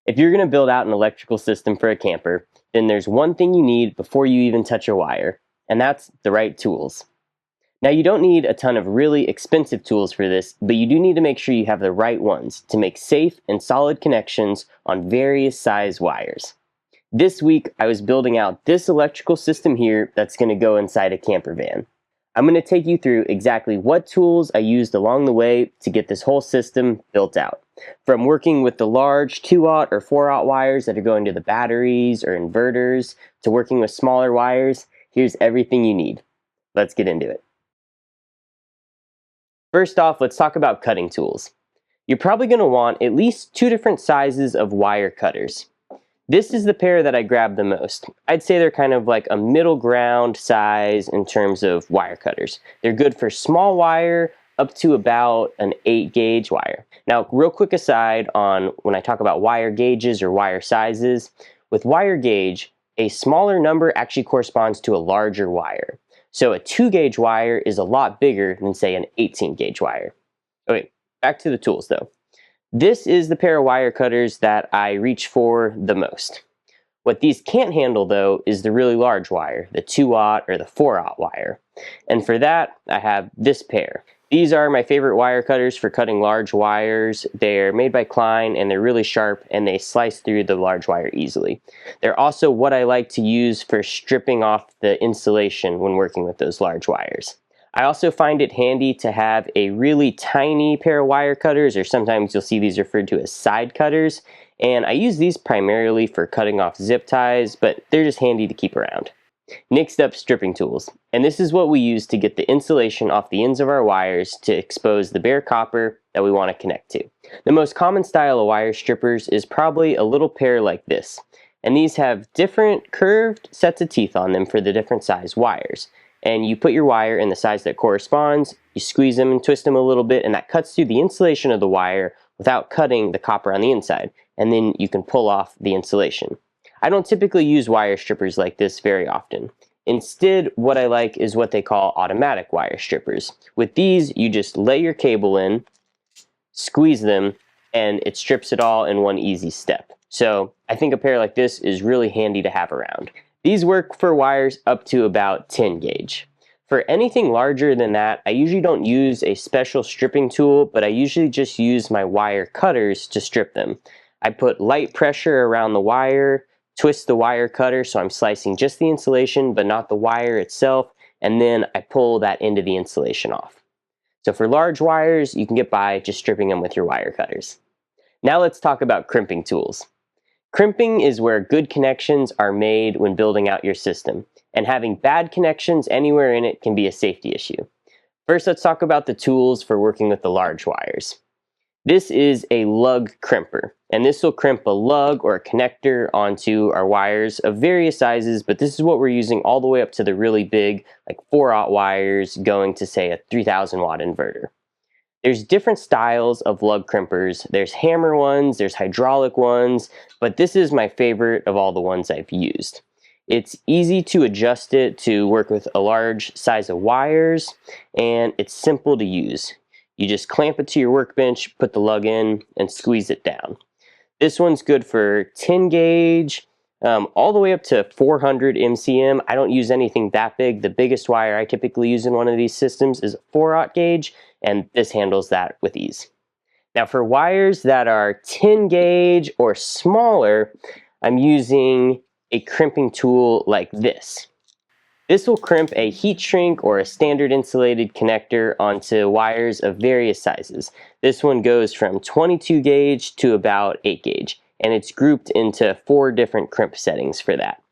If you're going to build out an electrical system for a camper, then there's one thing you need before you even touch a wire, and that's the right tools. Now, you don't need a ton of really expensive tools for this, but you do need to make sure you have the right ones to make safe and solid connections on various size wires. This week, I was building out this electrical system here that's going to go inside a camper van. I'm going to take you through exactly what tools I used along the way to get this whole system built out. From working with the large 2-aught or 4-aught wires that are going to the batteries or inverters, to working with smaller wires, here's everything you need. Let's get into it. First off, let's talk about cutting tools. You're probably going to want at least 2 different sizes of wire cutters. This is the pair that I grabbed the most. I'd say they're kind of like a middle ground size in terms of wire cutters. They're good for small wire up to about an 8 gauge wire. Now, real quick aside on when I talk about wire gauges or wire sizes, with wire gauge, a smaller number actually corresponds to a larger wire. So a 2 gauge wire is a lot bigger than, say, an 18 gauge wire. Okay, back to the tools though. This is the pair of wire cutters that I reach for the most. What these can't handle though is the really large wire, the 2-aught or the 4-aught wire. And for that, I have this pair. These are my favorite wire cutters for cutting large wires. They're made by Klein and they're really sharp and they slice through the large wire easily. They're also what I like to use for stripping off the insulation when working with those large wires. I also find it handy to have a really tiny pair of wire cutters, or sometimes you'll see these referred to as side cutters, and I use these primarily for cutting off zip ties, but they're just handy to keep around. Next up, stripping tools, and this is what we use to get the insulation off the ends of our wires to expose the bare copper that we want to connect to. The most common style of wire strippers is probably a little pair like this, and these have different curved sets of teeth on them for the different size wires. And you put your wire in the size that corresponds, you squeeze them and twist them a little bit, and that cuts through the insulation of the wire without cutting the copper on the inside, and then you can pull off the insulation. I don't typically use wire strippers like this very often. Instead, what I like is what they call automatic wire strippers. With these, you just lay your cable in, squeeze them, and it strips it all in one easy step. So I think a pair like this is really handy to have around. These work for wires up to about 10 gauge. For anything larger than that, I usually don't use a special stripping tool, but I usually just use my wire cutters to strip them. I put light pressure around the wire, twist the wire cutter so I'm slicing just the insulation but not the wire itself, and then I pull that end of the insulation off. So for large wires, you can get by just stripping them with your wire cutters. Now let's talk about crimping tools. Crimping is where good connections are made when building out your system, and having bad connections anywhere in it can be a safety issue. First, let's talk about the tools for working with the large wires. This is a lug crimper, and this will crimp a lug or a connector onto our wires of various sizes, but this is what we're using all the way up to the really big, like 4-aught wires going to, say, a 3000 watt inverter. There's different styles of lug crimpers. There's hammer ones, there's hydraulic ones, but this is my favorite of all the ones I've used. It's easy to adjust it to work with a large size of wires, and it's simple to use. You just clamp it to your workbench, put the lug in, and squeeze it down. This one's good for 10 gauge, all the way up to 400 MCM. I don't use anything that big. The biggest wire I typically use in one of these systems is a 4-aught gauge, and this handles that with ease. Now for wires that are 10 gauge or smaller, I'm using a crimping tool like this. This will crimp a heat shrink or a standard insulated connector onto wires of various sizes. This one goes from 22 gauge to about 8 gauge, and it's grouped into 4 different crimp settings for that.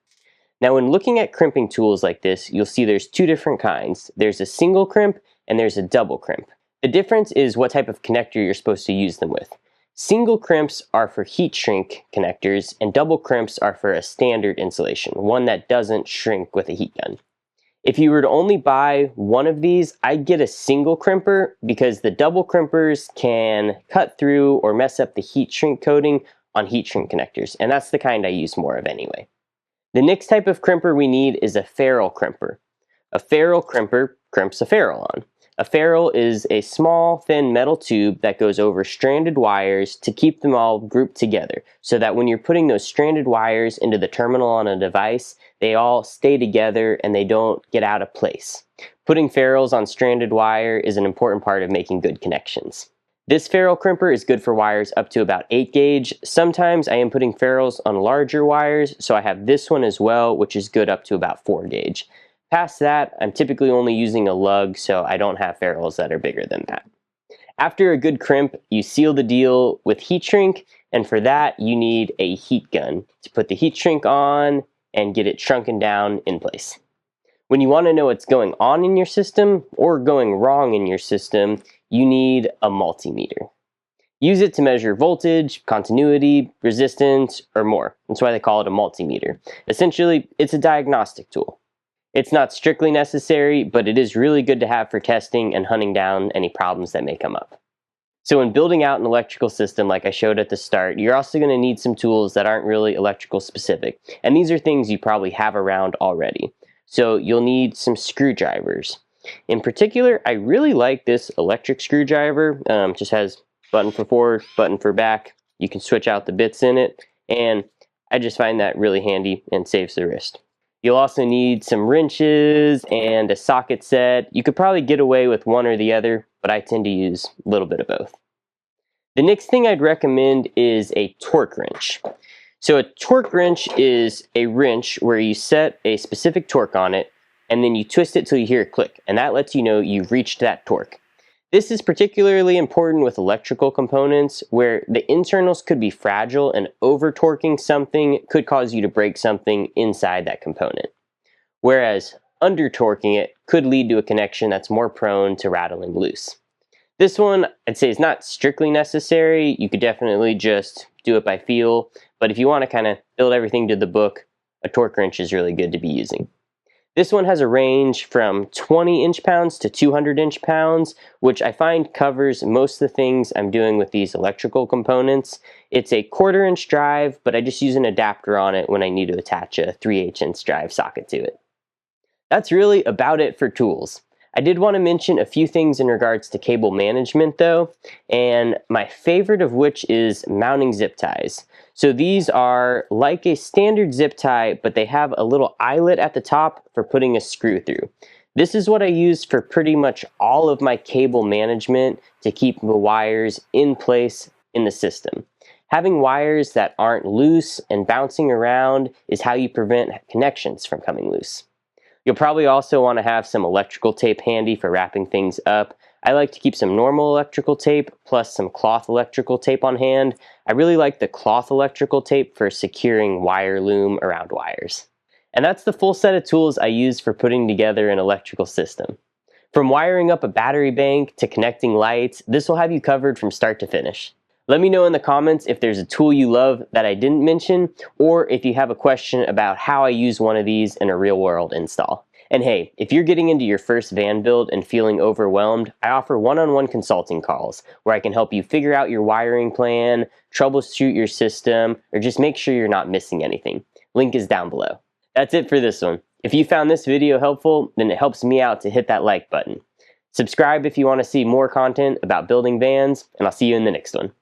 Now when looking at crimping tools like this, you'll see there's 2 different kinds. There's a single crimp and there's a double crimp. The difference is what type of connector you're supposed to use them with. Single crimps are for heat shrink connectors, and double crimps are for a standard insulation, one that doesn't shrink with a heat gun. If you were to only buy one of these, I'd get a single crimper because the double crimpers can cut through or mess up the heat shrink coating on heat shrink connectors, and that's the kind I use more of anyway. The next type of crimper we need is a ferrule crimper. A ferrule crimper crimps a ferrule on. A ferrule is a small, thin metal tube that goes over stranded wires to keep them all grouped together, so that when you're putting those stranded wires into the terminal on a device, they all stay together and they don't get out of place. Putting ferrules on stranded wire is an important part of making good connections. This ferrule crimper is good for wires up to about 8 gauge. Sometimes I am putting ferrules on larger wires, so I have this one as well, which is good up to about 4 gauge. Past that, I'm typically only using a lug, so I don't have ferrules that are bigger than that. After a good crimp, you seal the deal with heat shrink, and for that you need a heat gun to put the heat shrink on and get it shrunken down in place. When you want to know what's going on in your system or going wrong in your system, you need a multimeter. Use it to measure voltage, continuity, resistance, or more. That's why they call it a multimeter. Essentially, it's a diagnostic tool. It's not strictly necessary, but it is really good to have for testing and hunting down any problems that may come up. So when building out an electrical system like I showed at the start, you're also going to need some tools that aren't really electrical specific. And these are things you probably have around already. So you'll need some screwdrivers. In particular, I really like this electric screwdriver. Just has button for forward, button for back. You can switch out the bits in it, and I just find that really handy and saves the wrist. You'll also need some wrenches and a socket set. You could probably get away with one or the other, but I tend to use a little bit of both. The next thing I'd recommend is a torque wrench. So a torque wrench is a wrench where you set a specific torque on it, and then you twist it till you hear a click, and that lets you know you've reached that torque. This is particularly important with electrical components where the internals could be fragile, and over-torquing something could cause you to break something inside that component. Whereas under-torquing it could lead to a connection that's more prone to rattling loose. This one, I'd say, is not strictly necessary. You could definitely just do it by feel, but if you want to kind of build everything to the book, a torque wrench is really good to be using. This one has a range from 20 inch-pounds to 200 inch-pounds, which I find covers most of the things I'm doing with these electrical components. It's a 1/4 inch drive, but I just use an adapter on it when I need to attach a 3/8 inch drive socket to it. That's really about it for tools. I did want to mention a few things in regards to cable management though, and my favorite of which is mounting zip ties. So these are like a standard zip tie, but they have a little eyelet at the top for putting a screw through. This is what I use for pretty much all of my cable management to keep the wires in place in the system. Having wires that aren't loose and bouncing around is how you prevent connections from coming loose. You'll probably also want to have some electrical tape handy for wrapping things up. I like to keep some normal electrical tape plus some cloth electrical tape on hand. I really like the cloth electrical tape for securing wire loom around wires. And that's the full set of tools I use for putting together an electrical system. From wiring up a battery bank to connecting lights, this will have you covered from start to finish. Let me know in the comments if there's a tool you love that I didn't mention, or if you have a question about how I use one of these in a real-world install. And hey, if you're getting into your first van build and feeling overwhelmed, I offer one-on-one consulting calls where I can help you figure out your wiring plan, troubleshoot your system, or just make sure you're not missing anything. Link is down below. That's it for this one. If you found this video helpful, then it helps me out to hit that like button. Subscribe if you want to see more content about building vans, and I'll see you in the next one.